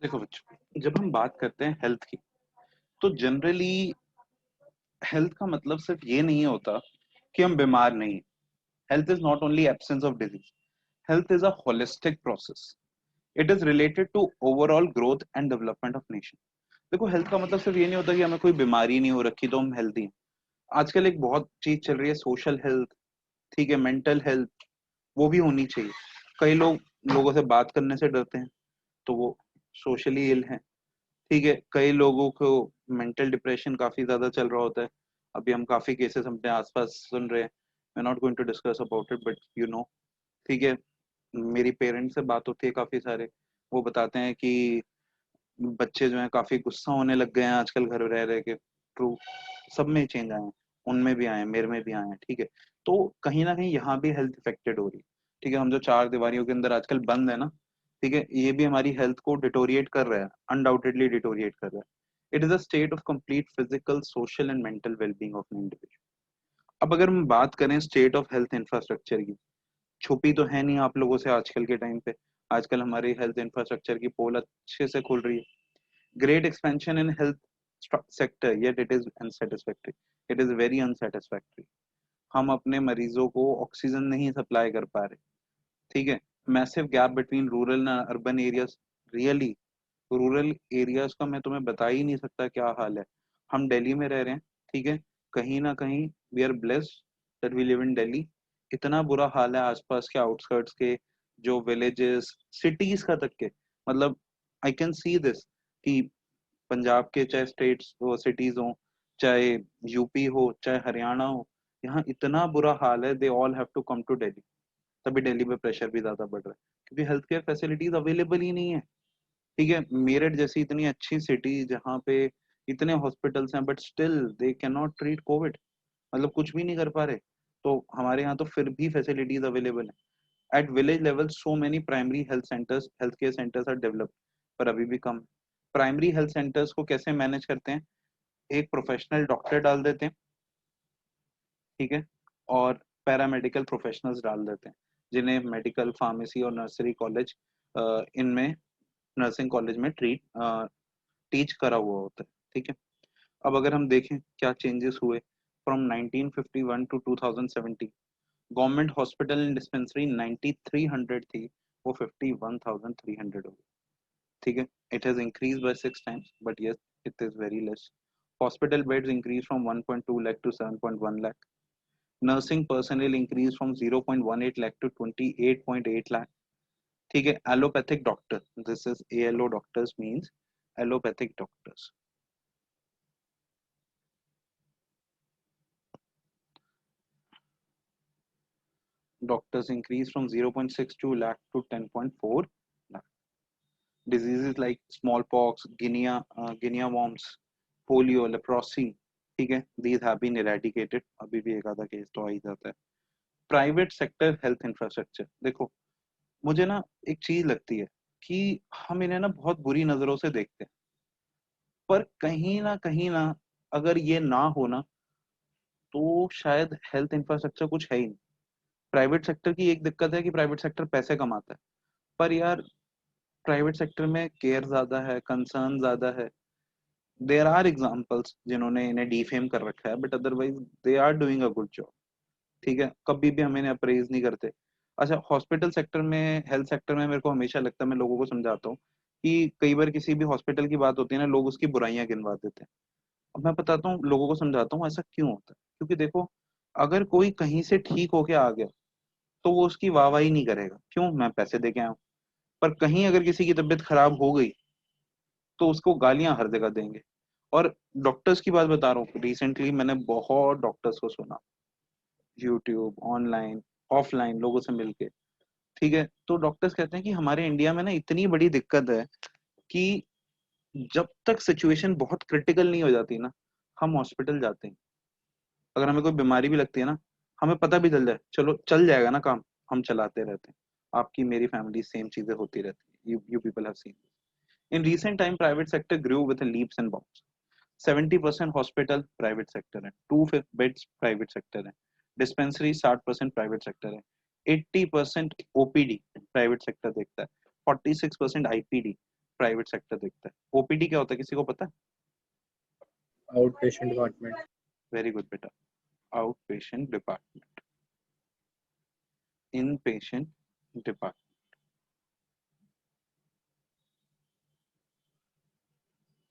देखो बच्चों, जब हम बात करते हैं हेल्थ की, तो जनरली हेल्थ का मतलब सिर्फ ये नहीं होता कि हम बीमार नहीं हैं। Health is not only absence of disease. Health is a holistic process. It is related to overall growth and development of nation. देखो, हेल्थ का मतलब सिर्फ ये नहीं होता कि हमें कोई बीमारी नहीं हो रखी तो हम हेल्थी हैं। आजकल एक बहुत चीज चल रही है, सोशल हेल्थ। ठीक है, मेंटल हेल्थ वो भी होनी चाहिए। कई लोग लोगों से बात करने से डरते हैं, तो वो सोशली इल हैं। ठीक है, कई लोगों को मेंटल डिप्रेशन काफी ज्यादा चल रहा होता है। अभी हम काफी केसेस अपने आसपास सुन रहे हैं। मैं not going to discuss about it, but you know. ठीक है, मेरी पेरेंट्स से बात होती है काफी सारे। वो बताते हैं कि बच्चे जो हैं काफी गुस्सा होने लग गए हैं आजकल घर रह रह के। ट्रू, सब में चेंज आए हैं। उनमें भी आए हैं, मेरे में भी आए हैं। ठीक है, तो कहीं ना कहीं यहाँ भी हेल्थ इफेक्टेड हो रही है। ठीक है, हम जो चार दीवारियों के अंदर आजकल बंद है ना, ठीक है, ये भी हमारी हेल्थ को डिटोरिएट कर रहा है, अनडाउटेडली डिटोरिएट कर रहा है। It is a state of complete physical, social and mental wellbeing of an individual. अब अगर हम बात करें स्टेट ऑफ हेल्थ इंफ्रास्ट्रक्चर की, छुपी तो है नहीं आप लोगों से आजकल के टाइम पे। आजकल हमारी हेल्थ इंफ्रास्ट्रक्चर की पोल अच्छे से खुल रही है। Great expansion in health sector, yet it is unsatisfactory. It is very unsatisfactory. हम अपने मरीजों को ऑक्सीजन नहीं सप्लाई कर पा रहे। ठीक है, massive gap between rural and urban areas. Really, rural areas का मैं तुम्हें बता ही नहीं सकता क्या हाल है। हम दिल्ली में रह रहे हैं। ठीक है, कहीं ना कहीं we are blessed that we live in Delhi. इतना बुरा हाल है आसपास के आउटस्कर्ट्स के, जो विलेजेस, सिटीज का तक के। मतलब आई कैन सी दिस कि पंजाब के चाहे स्टेट्स हो, सिटीज हो, चाहे यूपी हो, चाहे हरियाणा हो, यहाँ इतना बुरा हाल है। They all have to come to Delhi. तभी दिल्ली में प्रेशर भी ज्यादा बढ़ रहा है, क्योंकि हेल्थ केयर फैसिलिटीज अवेलेबल ही नहीं है। ठीक है, मेरठ जैसी इतनी अच्छी सिटी जहाँ पे इतने हॉस्पिटल्स हैं, but still they can not treat Covid. मतलब कुछ भी नहीं कर पा रहे। तो हमारे यहाँ तो फिर भी फैसिलिटीज अवेलेबल है। At village level so many primary health centres, health care centres are developed, पर अभी भी कम। प्राइमरी हेल्थ सेंटर्स को कैसे मैनेज करते हैं? एक प्रोफेशनल डॉक्टर डाल देते हैं। ठीक है, और पैरामेडिकल प्रोफेशनल्स डाल देते हैं, जिन्हें मेडिकल, फार्मेसी और नर्सरी कॉलेज, इनमें नर्सिंग कॉलेज में टीच करा हुआ होता है। ठीक है, अब अगर हम देखें क्या चेंजेस हुए from 1951 to 2017। Government hospital and dispensary 9300 थी, वो 51300 हो गई। ठीक है, it has increased by 6 times, but yes, it is very less. Hospital beds increased from 1.2 lakh to 7.1 lakh. Nursing personnel increased from 0.18 lakh to 28.8 lakh. ठीक है, allopathic doctor, this is ALO doctors, means allopathic doctors. Doctors increased from 0.62 lakh to 10.4 lakh. Diseases like smallpox, guinea worms, polio, leprosy, ठीक है, these have been eradicated. अभी भी एक आधा case तो आ ही जाता है। प्राइवेट सेक्टर हेल्थ इंफ्रास्ट्रक्चर, देखो, मुझे ना एक चीज लगती है कि हम इन्हें ना बहुत बुरी नजरों से देखते हैं, पर कहीं ना अगर ये ना होना, तो शायद हेल्थ इंफ्रास्ट्रक्चर कुछ है ही नहीं। प्राइवेट सेक्टर की एक दिक्कत है कि प्राइवेट सेक्टर पैसे कमाता है, पर यार प्राइवेट सेक्टर में केयर ज्यादा है, कंसर्न ज्यादा है। देयर आर एग्जांपल्स जिन्होंने इन्हें डिफेम कर रखा है, but otherwise they are doing a good job. ठीक है, कभी भी हम इन्हें अप्रेज नहीं करते। अच्छा, हॉस्पिटल सेक्टर में, हेल्थ सेक्टर में मेरे को हमेशा लगता है, मैं लोगों को समझाता हूँ कि कई बार किसी भी हॉस्पिटल की बात होती है ना, लोग उसकी बुराइयां गिनवा देते हैं। अब मैं बताता हूँ, लोगों को समझाता हूँ ऐसा क्यों होता है। क्योंकि देखो, अगर कोई कहीं से ठीक होके आ गया, तो वो उसकी वाहवाही नहीं करेगा, क्यों? मैं पैसे दे के आया हूँ। पर कहीं अगर किसी की तबीयत खराब हो गई, तो उसको गालियां हर जगह देंगे। और डॉक्टर्स की बात बता रहा हूँ, रिसेंटली मैंने बहुत डॉक्टर्स को सुना, यूट्यूब, ऑनलाइन, ऑफलाइन, लोगों से मिलके। ठीक है, तो डॉक्टर्स कहते हैं कि हमारे इंडिया में ना इतनी बड़ी दिक्कत है कि जब तक सिचुएशन बहुत क्रिटिकल नहीं हो जाती ना, हम हॉस्पिटल जाते हैं। अगर हमें कोई बीमारी भी लगती है ना, हमें पता भी चल जाए, चलो चल जाएगा ना काम, हम चलाते रहते हैं। आपकी मेरी फैमिली सेम चीजें होती रहती है। You people have seen. In recent time private sector grew with leaps and bounds. 70% hospital private sector है, 2 बेड्स प्राइवेट सेक्टर है, डिस्पेंसरी 60% प्राइवेट सेक्टर है, 80% ओपीडी प्राइवेट सेक्टर देखता है, 46% आईपीडी प्राइवेट सेक्टर देखता है। ओपीडी क्या होता है, किसी को पता है? Out patient department. Very good बेटा, आउट पेशेंट डिपार्टमेंट, इन पेशेंट डिपार्टमेंट।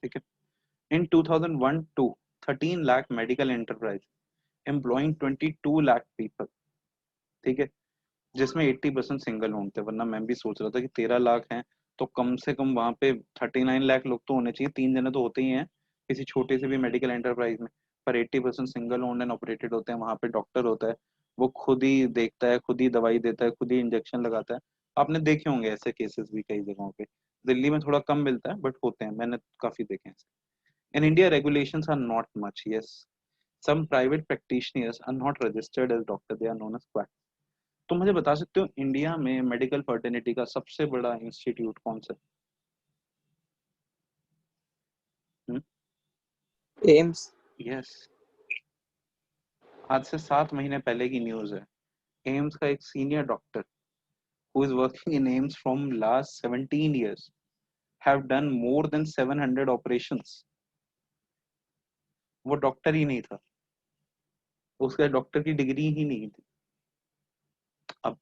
ठीक है। इन 2001 to 13 lakh medical enterprise employing 22 lakh people. ठीक है, जिसमें 80% सिंगल ओन थे। वरना मैं भी सोच रहा था कि 13 लाख हैं तो कम से कम वहां पे 39 लाख लोग तो होने चाहिए, 3 जने तो होते ही हैं किसी छोटे से भी मेडिकल एंटरप्राइज में। पर 80% सिंगल ओन एंड ऑपरेटेड होते हैं। वहां पे डॉक्टर होता है, वो खुद ही देखता है, खुद ही दवाई देता है, खुद ही इंजेक्शन लगाता है। आपने देखे होंगे ऐसे केसेस भी कई जगहों पे। दिल्ली में थोड़ा कम मिलता है बट होते हैं, मैंने काफी देखे हैं। In India regulations are not much, yes. Some private practitioners are not registered as doctor, they are known as quack. तो मुझे बता सकते हो इंडिया में मेडिकल फर्टिलिटी का सबसे बड़ा इंस्टीट्यूट कौन सा है? एम्स। यस, आज से 7 महीने पहले की न्यूज है। एम्स का एक senior doctor who is working in AIIMS from last 17 years have done more than 700 operations. वो डॉक्टर ही नहीं था, उसका डॉक्टर की डिग्री ही नहीं थी। अब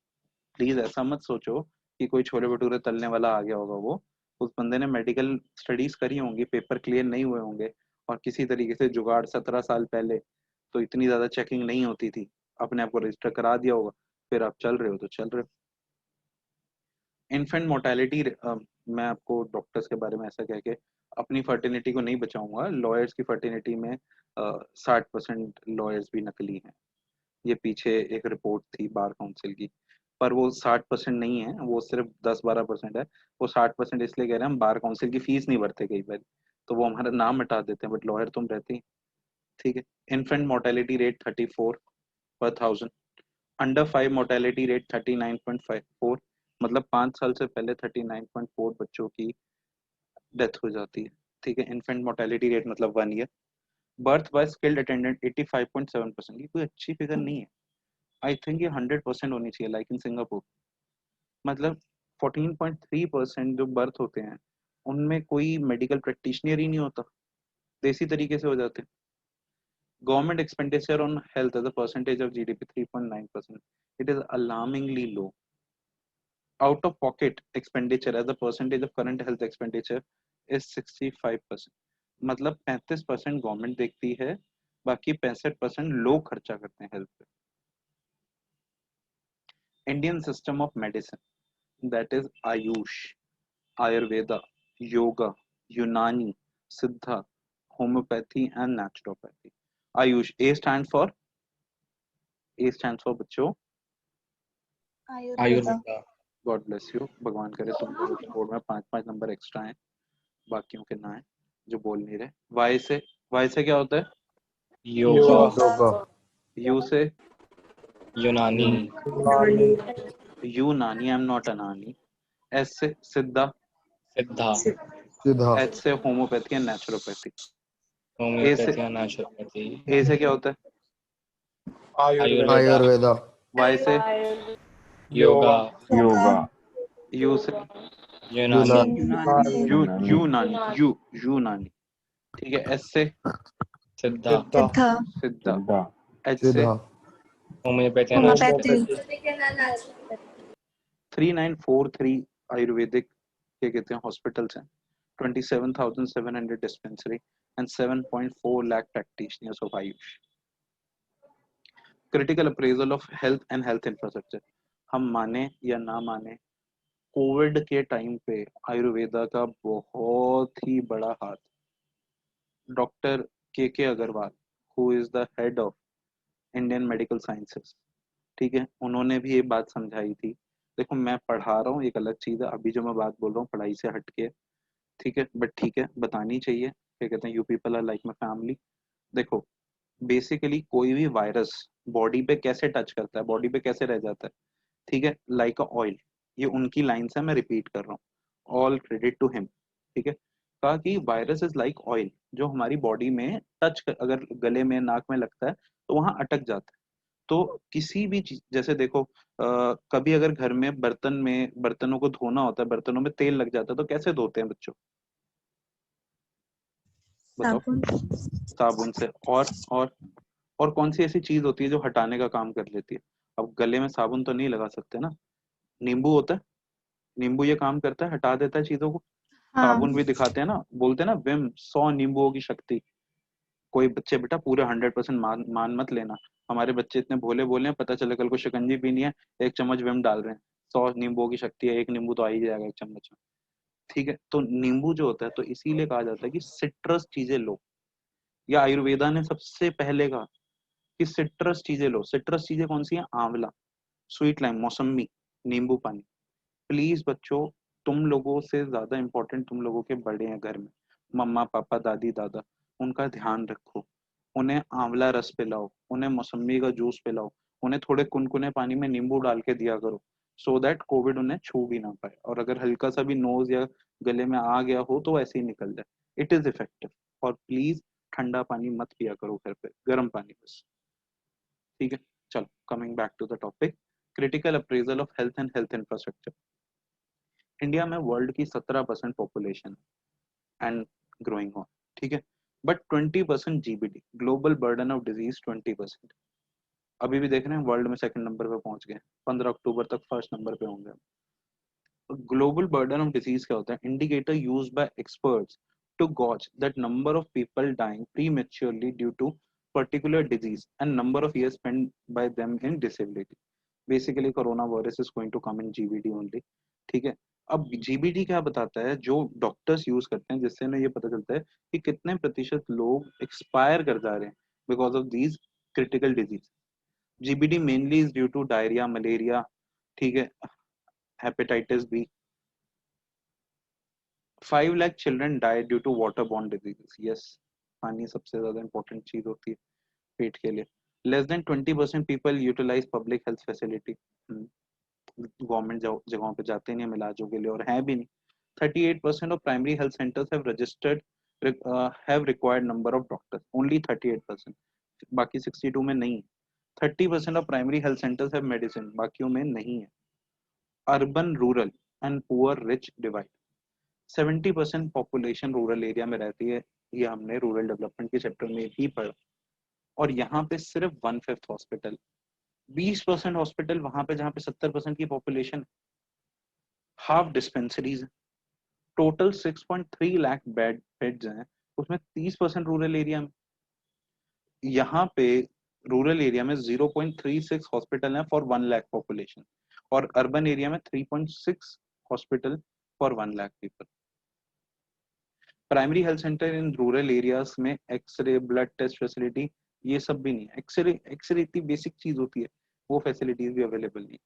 प्लीज ऐसा मत सोचो कि कोई छोले भटूरे तलने वाला आ गया होगा। वो उस बंदे ने मेडिकल स्टडीज करी होंगी, पेपर क्लियर नहीं हुए होंगे और किसी तरीके से जुगाड़ 17 साल पहले तो इतनी ज्यादा चेकिंग नहीं होती थी, अपने आप को रजिस्टर करा दिया होगा, फिर आप चल रहे हो तो चल रहे हो। इन्फेंट मोर्टेलिटी, मैं आपको डॉक्टर्स के बारे में ऐसा कह के अपनी फर्टिलिटी को नहीं बचाऊंगा। लॉयर्स की फर्टिलिटी में 60% लॉयर्स भी नकली हैं। ये पीछे एक रिपोर्ट थी बार काउंसिल की, पर वो 60% नहीं है, वो सिर्फ 10-12% है। वो 60% इसलिए कह रहे हैं हम बार काउंसिल की फीस नहीं भरते कई बार, तो वो हमारा नाम हटा देते हैं, बट लॉयर तुम रहते ही। ठीक है। Infant mortality rate 34/1000। Under 5 mortality rate 39.54, मतलब 5 साल से पहले 39.4 बच्चों की डेथ हो जाती है। ठीक है, इन्फेंट मोर्टेलिटी रेट मतलब 1 year. Birth bye skilled attendant 85.7%, ये कोई अच्छी फिगर नहीं है। आई थिंक ये 100% होनी चाहिए, लाइक इन सिंगापुर। मतलब 14.3% जो बर्थ होते हैं उनमें कोई मेडिकल प्रैक्टिशनर ही नहीं होता, देसी तरीके से हो जाते हैं। Government expenditure on health as a percentage of GDP 3.9%, it is alarmingly low. Out of pocket expenditure as a percentage of current health expenditure is 65%। मतलब 35% गवर्नमेंट देखती है, बाकी 65% लोग खर्चा करते हैं हेल्थ पे। Indian system of medicine, that is Ayush, Ayurveda, Yoga, Unani, Siddha, Homeopathy and Naturopathy. Ayush, A stands for बच्चों आयुर्वेदा। God bless you, भगवान करे तुम लोगों के बोर्ड में 5-5 नंबर एक्स्ट्रा हैं, बाकियों के ना है जो बोल नहीं रहे। Y से क्या होता है? योगा। योगा। U से यूनानी। यूनानी, आई एम नॉट अनानी। S से सिद्धा, सिद्धा। सीधा। H से होम्योपैथी एंड नेचुरोपैथी। होम्योपैथी और नेचुरोपैथी। A से क्या होता है? आयुर्वेदा। आयुर्वेदा। Y से योगा। योगा। U से यूनानी। यूनानी। ठीक है। S से सिद्धा। सिद्धा। H से सीधा। होम्योपैथी और नेचुरोपैथी। 3943 आयुर्वेदिक क्या कहते हैं हॉस्पिटल्स हैं, 27,700 dispensary and 7.4 lakh practitioners of Ayush. Critical appraisal of health and health infrastructure, हम माने या ना माने, कोविड के टाइम पे आयुर्वेदा का बहुत ही बड़ा हाथ। Doctor K Agarwal, who is the head of Indian medical sciences, ठीक है, उन्होंने भी ये बात समझाई थी। देखो मैं पढ़ा रहा हूँ एक अलग चीज है, अभी जो मैं बात बोल रहा हूँ पढ़ाई से हटके, ठीक है, बट ठीक है बतानी चाहिए। क्या कहते हैं, you people are like my family. देखो बेसिकली कोई भी वायरस बॉडी पे कैसे टच करता है, बॉडी पे कैसे रह जाता है, ठीक है, लाइक अ ऑयल। ये उनकी लाइन से मैं रिपीट कर रहा हूँ, ऑल क्रेडिट टू हिम। ठीक है, कहा कि वायरस इज लाइक ऑयल, जो हमारी बॉडी में टच अगर गले में नाक में लगता है तो वहां अटक जाता है। तो किसी भी चीज, जैसे देखो कभी अगर घर में बर्तनों को धोना होता है, बर्तनों में तेल लग जाता है, तो कैसे धोते हैं बच्चों, बताओ? साबुन। साबुन से। और कौन सी ऐसी चीज होती है जो हटाने का काम कर लेती है? अब गले में साबुन तो नहीं लगा सकते ना। नींबू होता है, नींबू ये काम करता है, हटा देता है चीजों को। हाँ। साबुन भी दिखाते हैं ना, बोलते हैं ना विम 100 नींबुओं की शक्ति। कोई बच्चे बेटा पूरे 100% मान मत लेना। हमारे बच्चे इतने भोले भोले हैं, पता चले कल को शिकंजी पीनी है, 1 चम्मच विम डाल रहे हैं। 100 नींबुओं की शक्ति है, 1 नींबू तो आ ही जाएगा 1 चम्मच में। ठीक है, तो नींबू जो होता है, तो इसीलिए कहा जाता है कि सिट्रस चीजें लो, या आयुर्वेदा ने सबसे पहले कहा कि सिट्रस चीजें लो। सिट्रस चीजें कौन सी हैं? आंवला, स्वीट लाइम, मौसमी, नींबू पानी। प्लीज बच्चों, तुम लोगों से ज्यादा इंपॉर्टेंट तुम लोगों के बड़े हैं घर में, मम्मा पापा दादी दादा, उनका ध्यान रखो। उन्हें आंवला रस पिलाओ, उन्हें मौसमी का जूस पिलाओ, उन्हें थोड़े कुनकुने पानी में नींबू डाल के दिया करो, सो दैट कोविड उन्हें छू भी ना पाए। और अगर हल्का सा भी नोज या गले में आ गया हो तो ऐसे ही निकल जाए। It is effective. और प्लीज ठंडा पानी मत पिया करो घर पे, गर्म पानी बस। ठीक है, चलो coming back to the topic, critical appraisal of health and health infrastructure. India में वर्ल्ड की 17% पॉपुलेशन एंड ग्रोइंग ऑन, ठीक है, but 20% GBD, global burden of disease 20%। अभी भी देख रहे हैं वर्ल्ड में सेकंड नंबर पे पहुंच गए, 15 अक्टूबर तक फर्स्ट नंबर पे होंगे। ग्लोबल बर्डन ऑफ डिजीज क्या होता है? Indicator used by experts to gauge that number of people dying prematurely due to particular disease and number of years spent by them in disability. Basically corona virus is going to come in GBD only. ठीक है, अब GBD क्या बताता है, जो doctors use करते हैं, जिससे ना ये पता चलता है कि कितने प्रतिशत लोग एक्सपायर कर जा रहे हैं because of these critical disease. GBD mainly is due to diarrhoea, malaria, ठीक है, hepatitis B. 5 lakh children die due to water borne diseases. Yes, पानी सबसे ज्यादा इंपॉर्टेंट चीज होती है पेट के लिए। Less than 20% people utilise public health facility. Government जगहों पे जाते नहीं हम इलाजों के लिए, और हैं भी नहीं। 38% of primary health centers have registered have required number of doctors, only 38%। बाकी 62 में नहीं। 30% of primary health centers have medicine, बाकियों में नहीं है। Urban rural and poor rich divide. 70% population rural area में रहती है, ये हमने रूरल डेवलपमेंट के चैप्टर में ही पढ़ा। और यहाँ पे सिर्फ 1/5 हॉस्पिटल, 20% हॉस्पिटल वहां पे जहाँ पे 70% की population, half dispensaries, total 6.3 lakh beds हैं, उसमें 30% रूरल एरिया में। यहाँ पे रूरल एरिया में 0.36 हॉस्पिटल है फॉर 1 लाख पॉपुलेशन, और अर्बन एरिया में 3.6 hospital for 1 lakh people. Primary health centre in rural areas में एक्सरे, ब्लड टेस्ट फैसिलिटी, ये सब भी नहीं है। एक्सरे इतनी बेसिक चीज होती है, वो फैसिलिटीज भी अवेलेबल नहीं।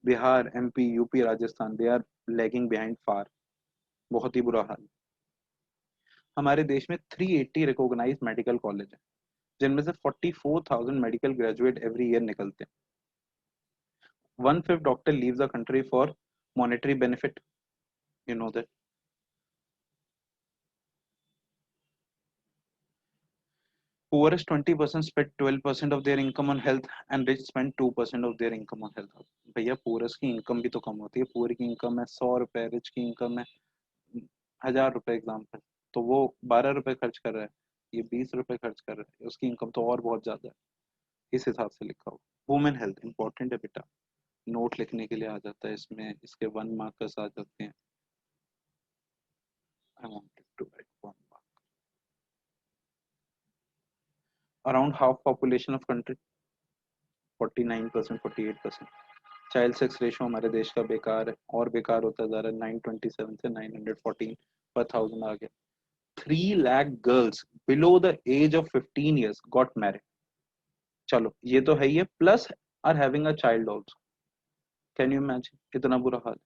Bihar, MP, UP, Rajasthan, they are lagging behind far. बहुत ही बुरा हाल। हमारे देश में 380 रिकॉग्नाइज्ड मेडिकल कॉलेज है, जिनमें से 44,000 मेडिकल ग्रेजुएट एवरी ईयर निकलते हैं। 1/5 doctor leave the country for monetary benefit, you know that. Poorest 20% spend 12% of their income on health and rich spend 2% of their income on health। भैया poorest की income भी तो कम होती है। Poor की income है 100 रुपए, रिच की इनकम है 1000 रुपए एग्जाम्पल, तो वो 12 रुपए खर्च कर रहा है, ये 20 रुपए खर्च कर रहा है, उसकी इनकम तो और बहुत ज्यादा है। इस हिसाब से लिखा हो। वुमेन हेल्थ इंपॉर्टेंट है बेटा, नोट लिखने के लिए आ जाता है इसमें, इसके 1 मार्कर्स आ जाते हैं। I wanted to write 1 mark. Around half population of country, 49%, 48%। Child sex ratio हमारे देश का बेकार है, और बेकार होता जा रहा है। 927 से 914 पर थाउजेंड आ गया। 3 lakh girls below the age of 15 years got married. चलो ये तो है ही है, plus are having a child also. Can you imagine कितना बुरा हाल।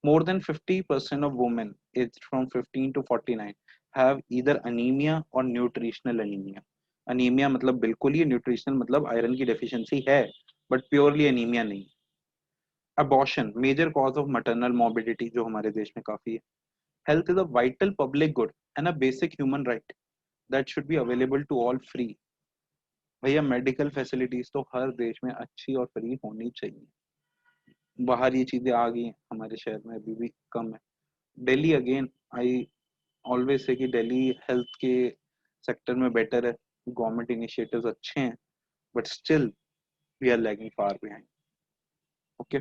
More than 50% of women aged from 15 to 49 have either anemia or nutritional anemia। Anaemia मतलब बिल्कुल ही, न्यूट्रिशनल मतलब आयरन की डेफिशिएंसी है, बट प्योरली अनीमिया नहीं। Abortion major cause of maternal morbidity, जो हमारे देश में काफी है। Health is a vital public good and a basic human right that should be available to all free। भैया मेडिकल फैसिलिटीज तो हर देश में अच्छी और फ्री होनी चाहिए। बाहर ये चीजें आ गई हैं, हमारे शहर में अभी भी कम है। दिल्ली अगेन, आई ऑलवेज से कि दिल्ली हेल्थ के सेक्टर में बेटर है, गवर्नमेंट इनिशिएटिव्स अच्छे हैं, but still we are lagging far behind. Okay.